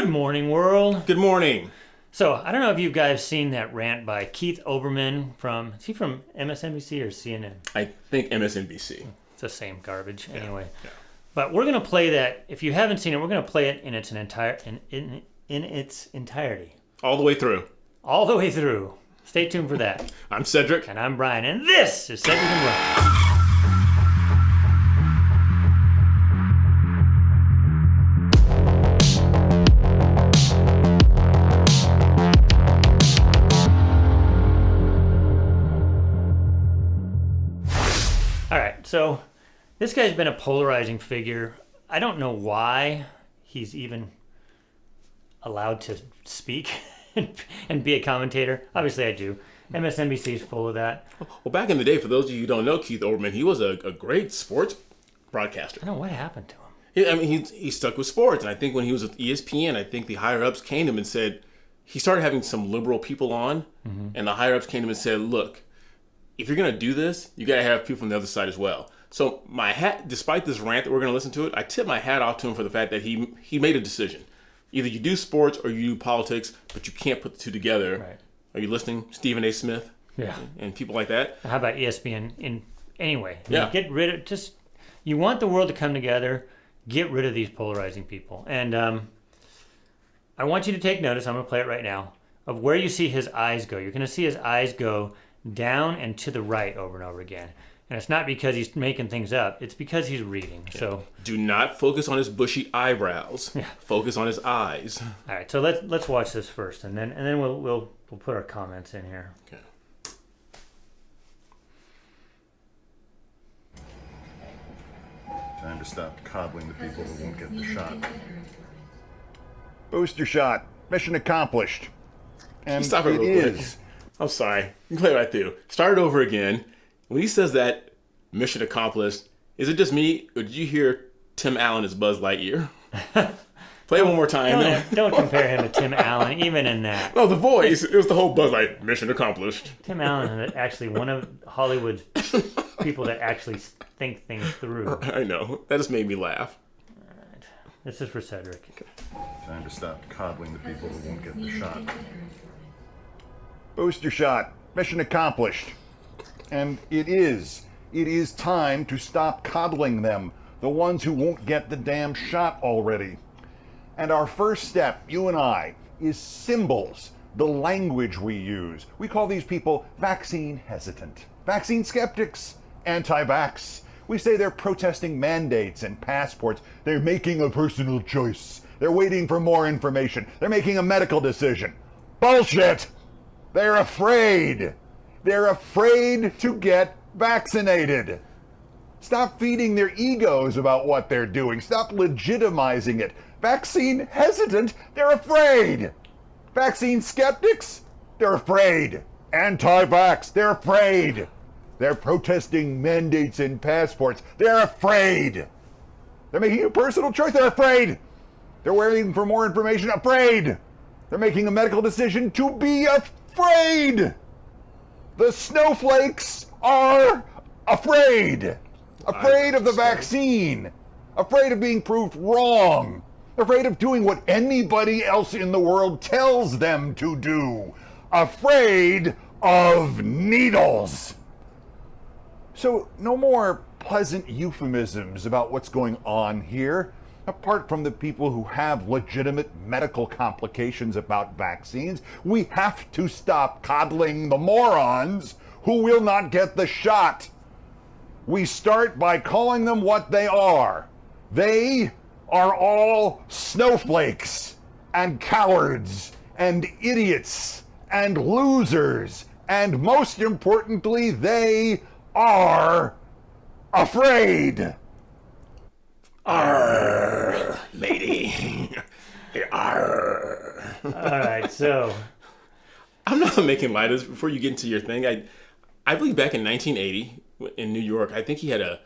Good morning, world. Good morning. So, I don't know if you guys seen that rant by Keith Olbermann is he from MSNBC or CNN? I think MSNBC. It's the same garbage anyway. Yeah. But we're going to play that. If you haven't seen it, we're going to play it in its entirety. All the way through. All the way through. Stay tuned for that. I'm Cedric. And I'm Brian. And this is Cedric and Brian. All right, so this guy's been a polarizing figure. I don't know why he's even allowed to speak and be a commentator. Obviously, I do. MSNBC is full of that. Well, back in the day, for those of you who don't know Keith Olbermann, he was a great sports broadcaster. I don't know what happened to him. I mean, he stuck with sports, and I think when he was with ESPN, I think the higher-ups came to him and said, he started having some liberal people on, and the higher-ups came to him and said, look, if you're going to do this, you got to have people from the other side as well. So my hat, despite this rant that we're going to listen to it, I tip my hat off to him for the fact that he made a decision. Either you do sports or you do politics, but you can't put the two together. Right. Are you listening? Stephen A. Smith? Yeah. And people like that? How about ESPN? Anyway, yeah. Get rid of, you want the world to come together, get rid of these polarizing people. And I want you to take notice, I'm going to play it right now, of where you see his eyes go. You're going to see his eyes go down and to the right over and over again. And it's not because he's making things up. It's because he's reading. Yeah. So do not focus on his bushy eyebrows. Yeah. Focus on his eyes. All right. So let's watch this first, and then we'll put our comments in here. Okay. Time to stop coddling the people who won't get the shot. Booster shot. Mission accomplished. And stop it real quick. I'm sorry. You can play it right through. Start it over again. When he says that, mission accomplished, is it just me, or did you hear Tim Allen as Buzz Lightyear? Play it one more time. Don't compare him to Tim Allen, even in that. No, the voice. It was the whole Buzz Lightyear. Mission accomplished. Tim Allen is actually one of Hollywood's people that actually think things through. I know. That just made me laugh. All right. This is for Cedric. Okay. Time to stop coddling the people who won't get the shot. Booster shot. Mission accomplished. And it is time to stop coddling them, the ones who won't get the damn shot already. And our first step, you and I, is symbols, the language we use. We call these people vaccine hesitant, vaccine skeptics, anti-vax. We say they're protesting mandates and passports. They're making a personal choice. They're waiting for more information. They're making a medical decision. Bullshit! They're afraid. They're afraid to get vaccinated. Stop feeding their egos about what they're doing. Stop legitimizing it. Vaccine hesitant, they're afraid. Vaccine skeptics, they're afraid. Anti-vax, they're afraid. They're protesting mandates and passports. They're afraid. They're making a personal choice. They're afraid. They're waiting for more information. Afraid. They're making a medical decision to be afraid. The Snowflakes are afraid. Afraid of the vaccine. Afraid of being proved wrong. Afraid of doing what anybody else in the world tells them to do. Afraid of needles. So no more pleasant euphemisms about what's going on here. Apart from the people who have legitimate medical complications about vaccines, we have to stop coddling the morons who will not get the shot. We start by calling them what they are. They are all snowflakes and cowards and idiots and losers. And most importantly, they are afraid. Arr, lady. Arr. All right, so I'm not making light of this. Before you get into your thing, I believe back in 1980 in New York, I think he had a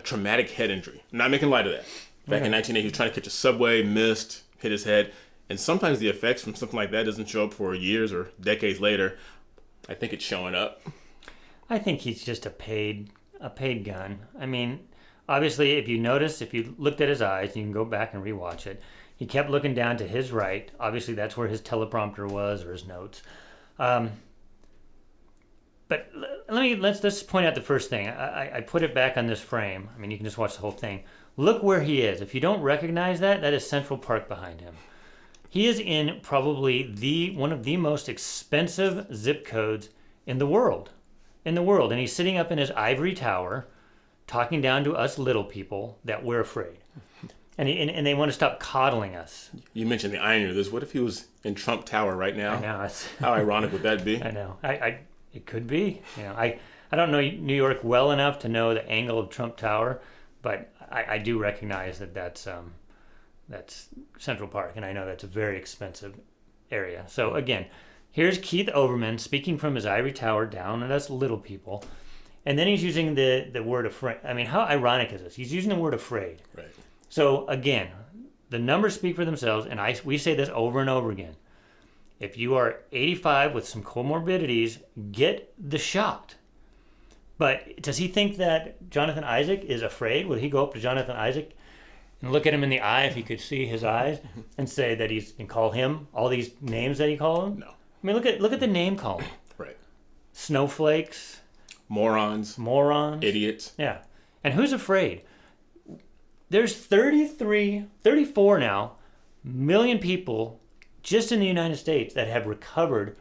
traumatic head injury. I'm not making light of that. Back in 1980, he was trying to catch a subway, missed, hit his head. And sometimes the effects from something like that doesn't show up for years or decades later. I think it's showing up. I think he's just a paid gun. I mean, obviously, if you notice, if you looked at his eyes, you can go back and rewatch it. He kept looking down to his right. Obviously, that's where his teleprompter was or his notes. But let's point out the first thing. I put it back on this frame. I mean, you can just watch the whole thing. Look where he is. If you don't recognize that, that is Central Park behind him. He is in probably one of the most expensive zip codes in the world. And he's sitting up in his ivory tower, talking down to us little people that we're afraid. And they want to stop coddling us. You mentioned the irony of this. What if he was in Trump Tower right now? I know. How ironic would that be? I know. It could be. I don't know New York well enough to know the angle of Trump Tower, but I do recognize that's Central Park, and I know that's a very expensive area. So again, here's Keith Olbermann speaking from his ivory tower down at us little people, and then he's using the word afraid. I mean, how ironic is this? He's using the word afraid. Right. So again, the numbers speak for themselves, and we say this over and over again. If you are 85 with some comorbidities, get the shot. But does he think that Jonathan Isaac is afraid? Would he go up to Jonathan Isaac and look at him in the eye if he could see his eyes and say that and call him all these names that he called him? No. I mean, look at the name column. Right. Snowflakes. Morons. Idiots. Yeah. And who's afraid? There's 34 now million people just in the United States that have recovered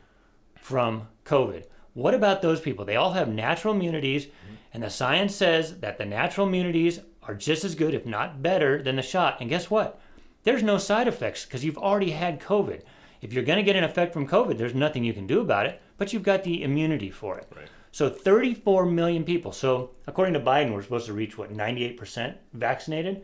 from COVID. What about those people? They all have natural immunities, and the science says that the natural immunities are just as good, if not better, than the shot. And guess what? There's no side effects because you've already had COVID. If you're going to get an effect from COVID, there's nothing you can do about it, but you've got the immunity for it. Right. So 34 million people. So according to Biden, we're supposed to reach, 98% vaccinated?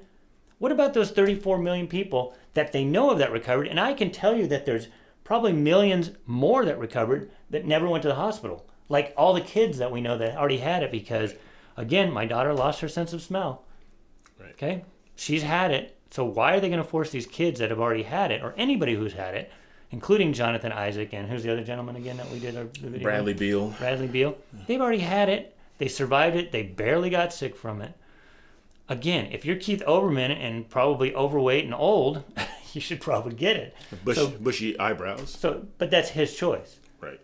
What about those 34 million people that they know of that recovered? And I can tell you that there's probably millions more that recovered that never went to the hospital. Like all the kids that we know that already had it because, again, my daughter lost her sense of smell. Right. Okay? She's had it. So why are they going to force these kids that have already had it, or anybody who's had it, including Jonathan Isaac and who's the other gentleman again that we did the video Bradley with? Beal. Bradley Beal. They've already had it. They survived it. They barely got sick from it. Again, if you're Keith Olbermann and probably overweight and old, you should probably get it. Bushy eyebrows. But that's his choice. Right.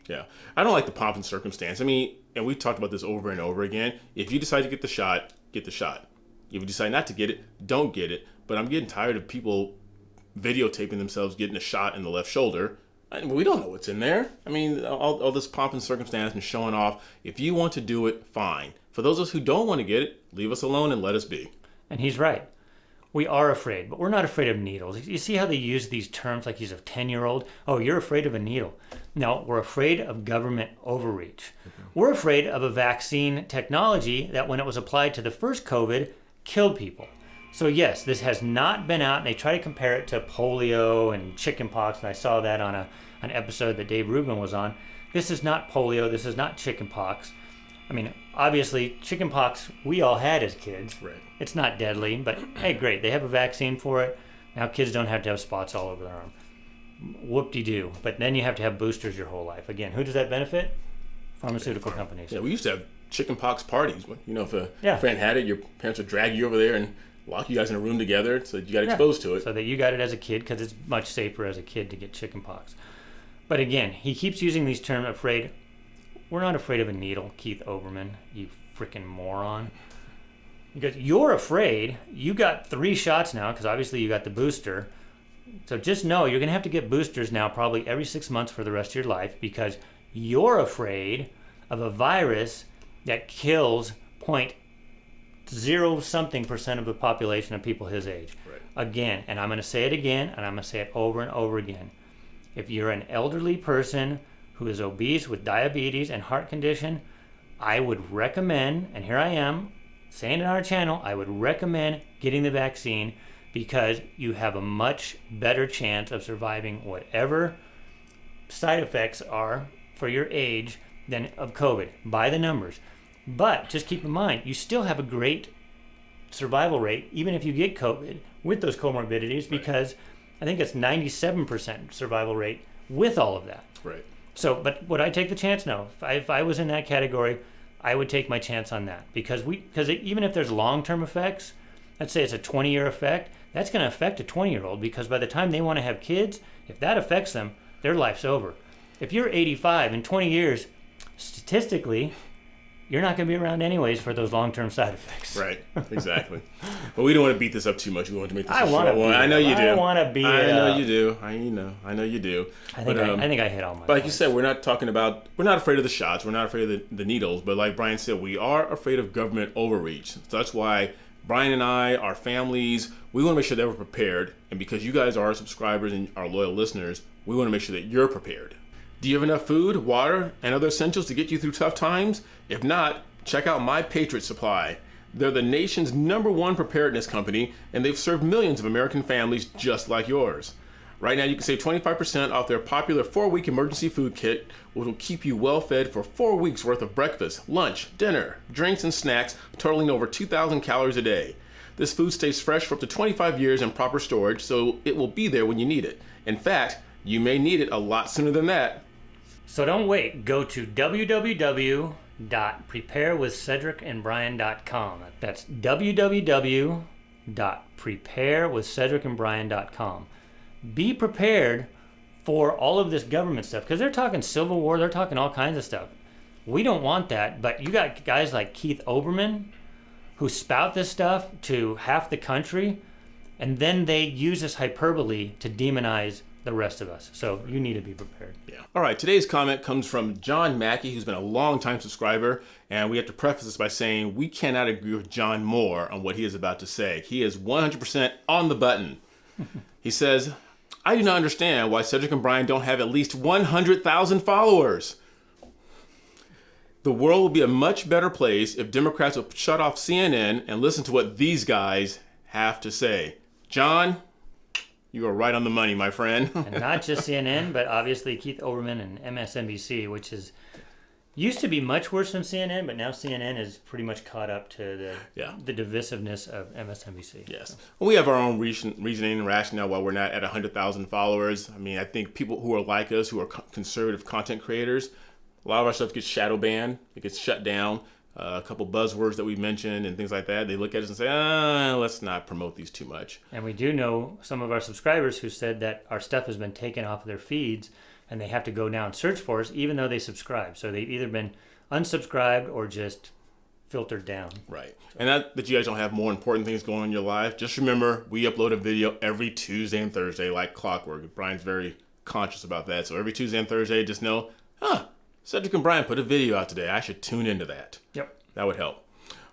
Yeah. I don't like the pomp and circumstance. I mean, and we've talked about this over and over again. If you decide to get the shot, get the shot. If you decide not to get it, don't get it. But I'm getting tired of people videotaping themselves getting a shot in the left shoulder. We don't know what's in there. I mean, all this pomp and circumstance and showing off. If you want to do it, fine. For those of us who don't want to get it, leave us alone and let us be. And he's right. We are afraid, but we're not afraid of needles. You see how they use these terms like he's a 10-year-old? Oh, you're afraid of a needle. No, we're afraid of government overreach. We're afraid of a vaccine technology that when it was applied to the first COVID, killed people. So yes, this has not been out, and they try to compare it to polio and chickenpox, and I saw that on an episode that Dave Rubin was on. This is not polio. This is not chickenpox. I mean, obviously, chickenpox we all had as kids. Right. It's not deadly, but hey, great. They have a vaccine for it. Now kids don't have to have spots all over their arm. Whoop-de-doo. But then you have to have boosters your whole life. Again, who does that benefit? Pharmaceutical companies. Yeah, we used to have chickenpox parties. You know, if a friend had it, your parents would drag you over there and lock you guys in a room together so that you got exposed to it. So that you got it as a kid because it's much safer as a kid to get chickenpox. But again, he keeps using these terms, afraid. We're not afraid of a needle, Keith Olbermann, you freaking moron. Because you're afraid. You got 3 shots now because obviously you got the booster. So just know you're going to have to get boosters now probably every 6 months for the rest of your life because you're afraid of a virus that kills 0.0-something% of the population of people his age. Right. Again, and I'm going to say it again, and I'm going to say it over and over again. If you're an elderly person who is obese with diabetes and heart condition, I would recommend, and here I am saying it on our channel, I would recommend getting the vaccine because you have a much better chance of surviving whatever side effects are for your age than of COVID, by the numbers. But just keep in mind, you still have a great survival rate, even if you get COVID with those comorbidities, because I think it's 97% survival rate with all of that. Right. So, but would I take the chance? No. If I was in that category, I would take my chance on that because even if there's long-term effects, let's say it's a 20-year effect, that's going to affect a 20-year-old because by the time they want to have kids, if that affects them, their life's over. If you're 85 in 20 years, statistically, you're not going to be around anyways for those long-term side effects. Right, exactly. But we don't want to beat this up too much. We want to make this I want to beat it I know you do. I want to beat it I know up. you do. I know you do. I think I hit all my But like you points. said, we're not afraid of the shots. We're not afraid of the needles. But like Brian said, we are afraid of government overreach. So that's why Brian and I, our families, we want to make sure that we're prepared. And because you guys are our subscribers and our loyal listeners, we want to make sure that you're prepared. Do you have enough food, water, and other essentials to get you through tough times? If not, check out My Patriot Supply. They're the nation's #1 preparedness company, and they've served millions of American families just like yours. Right now, you can save 25% off their popular 4-week emergency food kit, which will keep you well fed for 4 weeks worth of breakfast, lunch, dinner, drinks, and snacks, totaling over 2,000 calories a day. This food stays fresh for up to 25 years in proper storage, so it will be there when you need it. In fact, you may need it a lot sooner than that. So don't wait. Go to www.preparewithcedricandbrian.com. That's www.preparewithcedricandbrian.com. Be prepared for all of this government stuff because they're talking Civil War, they're talking all kinds of stuff. We don't want that, but you got guys like Keith Olbermann who spout this stuff to half the country, and then they use this hyperbole to demonize the rest of us. So you need to be prepared. Yeah. All right. Today's comment comes from John Mackey, who's been a long-time subscriber. And we have to preface this by saying we cannot agree with John more on what he is about to say. He is 100% on the button. He says, I do not understand why Cedric and Brian don't have at least 100,000 followers. The world will be a much better place if Democrats would shut off CNN and listen to what these guys have to say. John, you are right on the money, my friend. And not just CNN, but obviously Keith Olbermann and MSNBC, which used to be much worse than CNN, but now CNN is pretty much caught up to the divisiveness of MSNBC. Yes. Well, we have our own reasoning and rationale why we're not at 100,000 followers. I mean, I think people who are like us, who are conservative content creators, a lot of our stuff gets shadow banned. It gets shut down. A couple buzzwords that we mentioned and things like that. They look at us and say, let's not promote these too much. And we do know some of our subscribers who said that our stuff has been taken off of their feeds and they have to go now and search for us even though they subscribe. So they've either been unsubscribed or just filtered down. Right. And that you guys don't have more important things going on in your life. Just remember, we upload a video every Tuesday and Thursday like clockwork. Brian's very conscious about that. So every Tuesday and Thursday, just know, Cedric and Brian put a video out today. I should tune into that. Yep. That would help.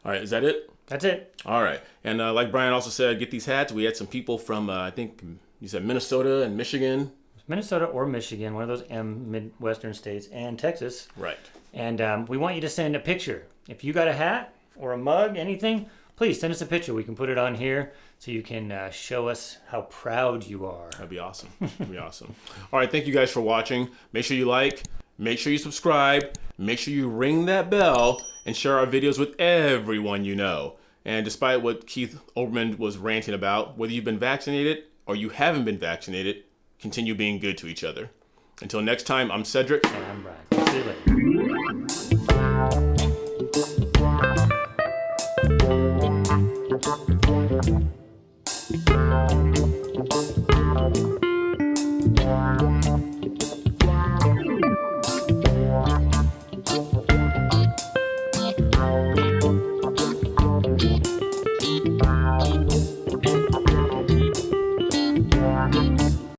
All right. Is that it? That's it. All right. And like Brian also said, get these hats. We had some people from, I think you said Minnesota and Michigan. Minnesota or Michigan, one of those Midwestern states, and Texas. Right. And we want you to send a picture. If you got a hat or a mug, anything, please send us a picture. We can put it on here so you can show us how proud you are. That'd be awesome. That'd be awesome. All right. Thank you guys for watching. Make sure you like. Make sure you subscribe. Make sure you ring that bell and share our videos with everyone you know. And despite what Keith Olbermann was ranting about, whether you've been vaccinated or you haven't been vaccinated, continue being good to each other. Until next time, I'm Cedric. And I'm Brian. See you later.